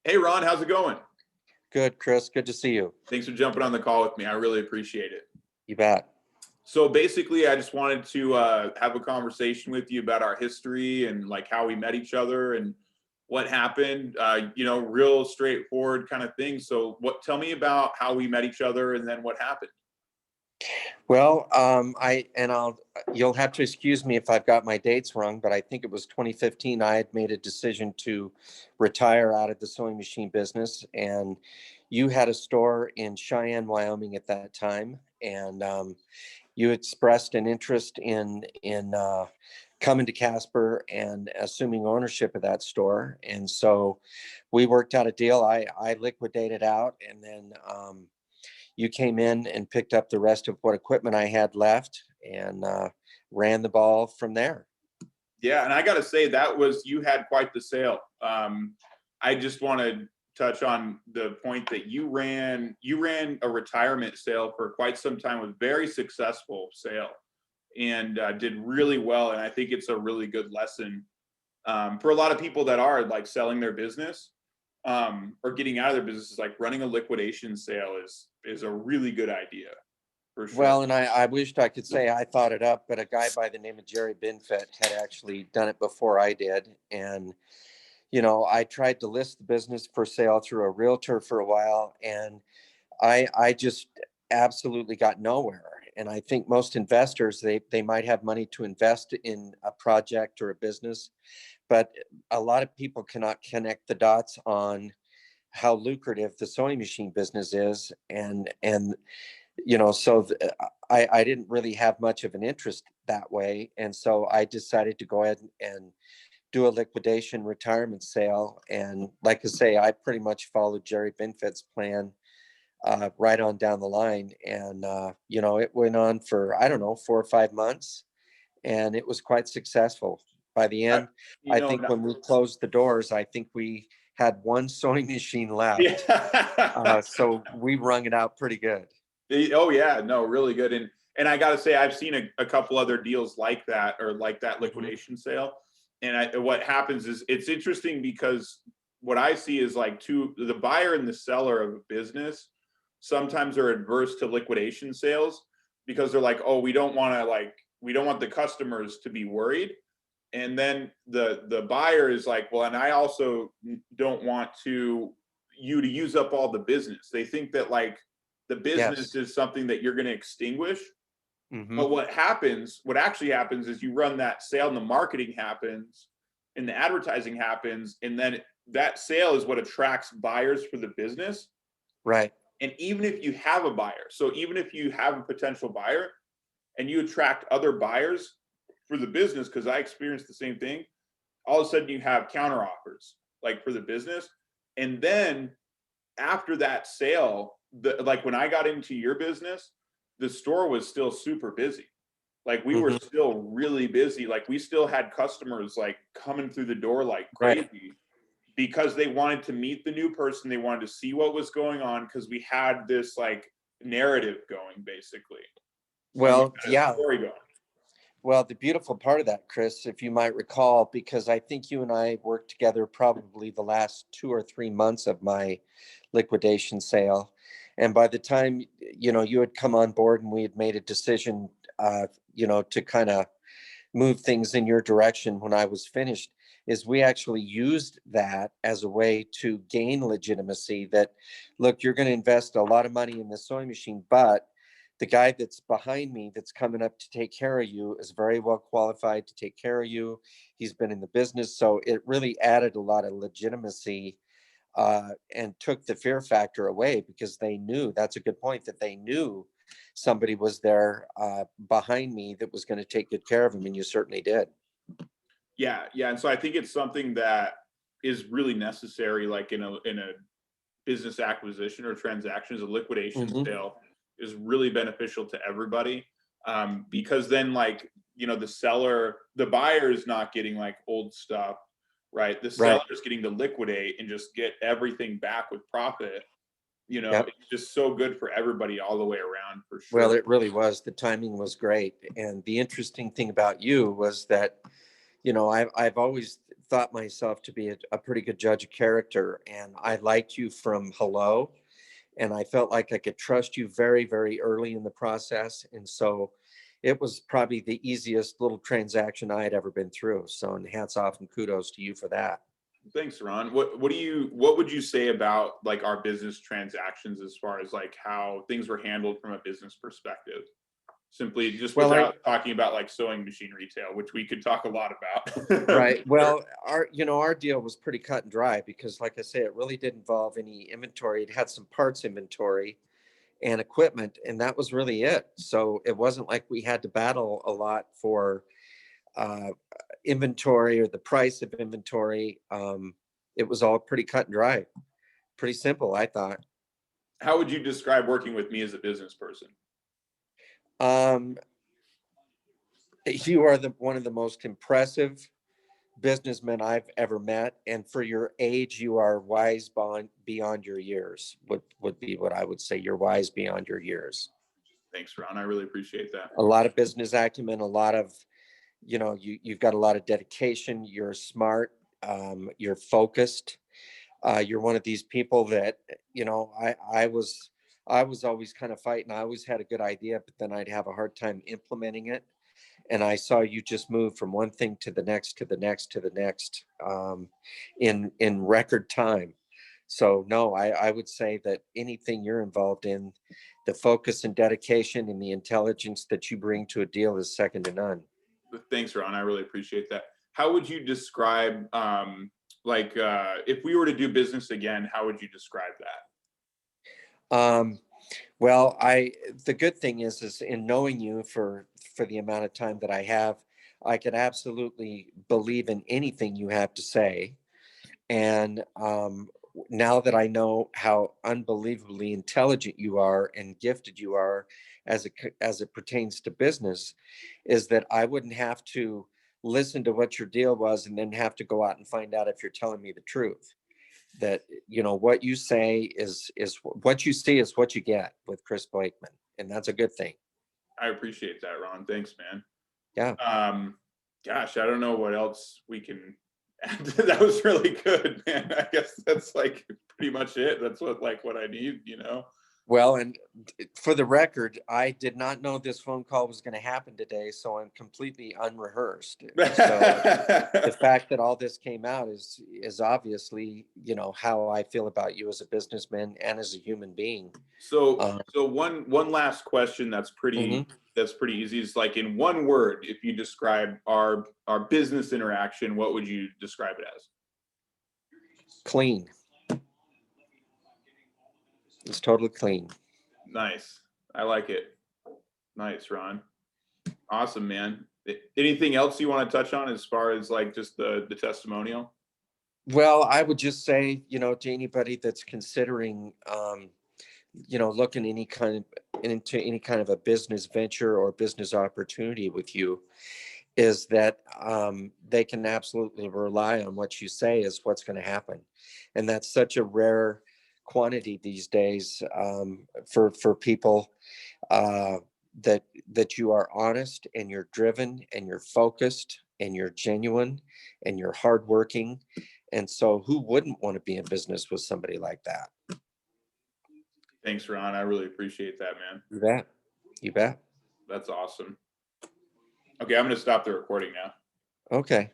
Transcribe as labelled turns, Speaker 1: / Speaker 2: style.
Speaker 1: Hey Ron, how's it going?
Speaker 2: Good, Chris. Good to see you.
Speaker 1: Thanks for jumping on the call with me. I really appreciate it.
Speaker 2: You bet.
Speaker 1: So basically, I just wanted to have a conversation with you about our history and like how we met each other and what happened. Real straightforward kind of thing. So, Tell me about how we met each other and then what happened.
Speaker 2: Well, you'll have to excuse me if I've got my dates wrong, but I think it was 2015. I had made a decision to retire out of the sewing machine business, and you had a store in Cheyenne, Wyoming at that time, and you expressed an interest in coming to Casper and assuming ownership of that store, and so we worked out a deal. I liquidated out, and then you came in and picked up the rest of what equipment I had left and ran the ball from there.
Speaker 1: Yeah, and I got to say you had quite the sale. I just want to touch on the point that you ran a retirement sale for quite some time, with very successful sale, and did really well. And I think it's a really good lesson for a lot of people that are like selling their business or getting out of their business. Like running a liquidation sale is a really good idea. For sure.
Speaker 2: Well, and I wished I could say I thought it up, but a guy by the name of Jerry Binfet had actually done it before I did. And, I tried to list the business for sale through a realtor for a while, and I just absolutely got nowhere. And I think most investors, they might have money to invest in a project or a business, but a lot of people cannot connect the dots on how lucrative the sewing machine business is. I didn't really have much of an interest that way. And so I decided to go ahead and do a liquidation retirement sale. And like I say, I pretty much followed Jerry Binfet's plan right on down the line. And, it went on for, I don't know, 4 or 5 months, and it was quite successful. By the end, I think when we closed the doors, I think we had one sewing machine left.
Speaker 1: Yeah.
Speaker 2: So we wrung it out pretty good.
Speaker 1: Oh yeah, no, really good. And I got to say, I've seen a couple other deals like that, or like that liquidation sale. And what happens is, it's interesting because what I see is like the buyer and the seller of a business sometimes are adverse to liquidation sales because they're like, oh, we don't want the customers to be worried. And then the buyer is like, well, and I also don't want you to use up all the business. They think that like the business is something that you're going to extinguish. But what actually happens is you run that sale, and the marketing happens and the advertising happens, and then that sale is what attracts buyers for the business.
Speaker 2: Right.
Speaker 1: And even if you have a buyer, so even if you have a potential buyer and you attract other buyers for the business, because I experienced the same thing, all of a sudden you have counter offers like for the business. And then after that sale, like when I got into your business, the store was still super busy. Like we were still really busy. Like we still had customers like coming through the door like crazy, because they wanted to meet the new person. They wanted to see what was going on, because we had this like narrative going, basically.
Speaker 2: Well, yeah.
Speaker 1: Story going.
Speaker 2: Well, the beautiful part of that, Chris, if you might recall, because I think you and I worked together probably the last 2 or 3 months of my liquidation sale. And by the time, you had come on board and we had made a decision, to kind of move things in your direction when I was finished, is we actually used that as a way to gain legitimacy that, look, you're going to invest a lot of money in the sewing machine, but the guy that's behind me that's coming up to take care of you is very well qualified to take care of you. He's been in the business. So it really added a lot of legitimacy and took the fear factor away, because they knew, that's a good point, that they knew somebody was there behind me that was going to take good care of him. And you certainly did.
Speaker 1: Yeah. And so I think it's something that is really necessary, like in a business acquisition or transactions. A liquidation sale is really beneficial to everybody, because then the buyer is not getting like old stuff, right? The seller is getting to liquidate and just get everything back with profit. It's just so good for everybody all the way around, for sure.
Speaker 2: Well, it really was. The timing was great. And the interesting thing about you was that, I've always thought myself to be a pretty good judge of character, and I liked you from hello, and I felt like I could trust you very, very early in the process. And so it was probably the easiest little transaction I had ever been through. So, and hats off and kudos to you for that.
Speaker 1: Thanks, Ron. What would you say about like our business transactions as far as like how things were handled from a business perspective? Simply just
Speaker 2: Well,
Speaker 1: without talking about like sewing machine retail, which we could talk a lot about.
Speaker 2: right. Well, our deal was pretty cut and dry because, like I say, it really did involve any inventory. It had some parts inventory and equipment, and that was really it. So it wasn't like we had to battle a lot for uh, inventory or the price of inventory. It was all pretty cut and dry, pretty simple, I thought.
Speaker 1: How would you describe working with me as a business person?
Speaker 2: Um, you are one of the most impressive businessmen I've ever met, and for your age, you are wise beyond your years. Would be what I would say. You're wise beyond your years.
Speaker 1: Thanks, Ron. I really appreciate that.
Speaker 2: A lot of business acumen, a lot of, you've got a lot of dedication. You're smart. You're focused. You're one of these people that, I was always kind of fighting. I always had a good idea, but then I'd have a hard time implementing it. And I saw you just move from one thing to the next, to the next, to the next, in record time. So no, I would say that anything you're involved in, the focus and dedication and the intelligence that you bring to a deal is second to none.
Speaker 1: Thanks, Ron. I really appreciate that. How would you describe, if we were to do business again, how would you describe that?
Speaker 2: Well, the good thing is in knowing you for the amount of time that I have, I could absolutely believe in anything you have to say. And now that I know how unbelievably intelligent you are and gifted you are as it pertains to business, is that I wouldn't have to listen to what your deal was and then have to go out and find out if you're telling me the truth. That what you say is what you see is what you get with Chris Blakeman, and that's a good thing.
Speaker 1: I appreciate that, Ron. Thanks, man.
Speaker 2: Yeah.
Speaker 1: Gosh, I don't know what else we can add. That was really good, man. I guess that's like pretty much it. That's what I need.
Speaker 2: Well, and for the record, I did not know this phone call was going to happen today, so I'm completely unrehearsed. So the fact that all this came out is obviously, how I feel about you as a businessman and as a human being.
Speaker 1: So one last question that's pretty easy is like in one word, if you describe our business interaction, what would you describe it as?
Speaker 2: Clean. It's totally clean.
Speaker 1: Nice. I like it. Nice, Ron. Awesome, man. Anything else you want to touch on as far as like just the testimonial?
Speaker 2: Well, I would just say, to anybody that's considering, looking into any kind of a business venture or business opportunity with you, is that they can absolutely rely on what you say is what's going to happen. And that's such a rare quantity these days, for people, that you are honest and you're driven and you're focused and you're genuine and you're hardworking. And so who wouldn't want to be in business with somebody like that?
Speaker 1: Thanks, Ron. I really appreciate that, man.
Speaker 2: You bet. You bet.
Speaker 1: That's awesome. Okay, I'm going to stop the recording now.
Speaker 2: Okay.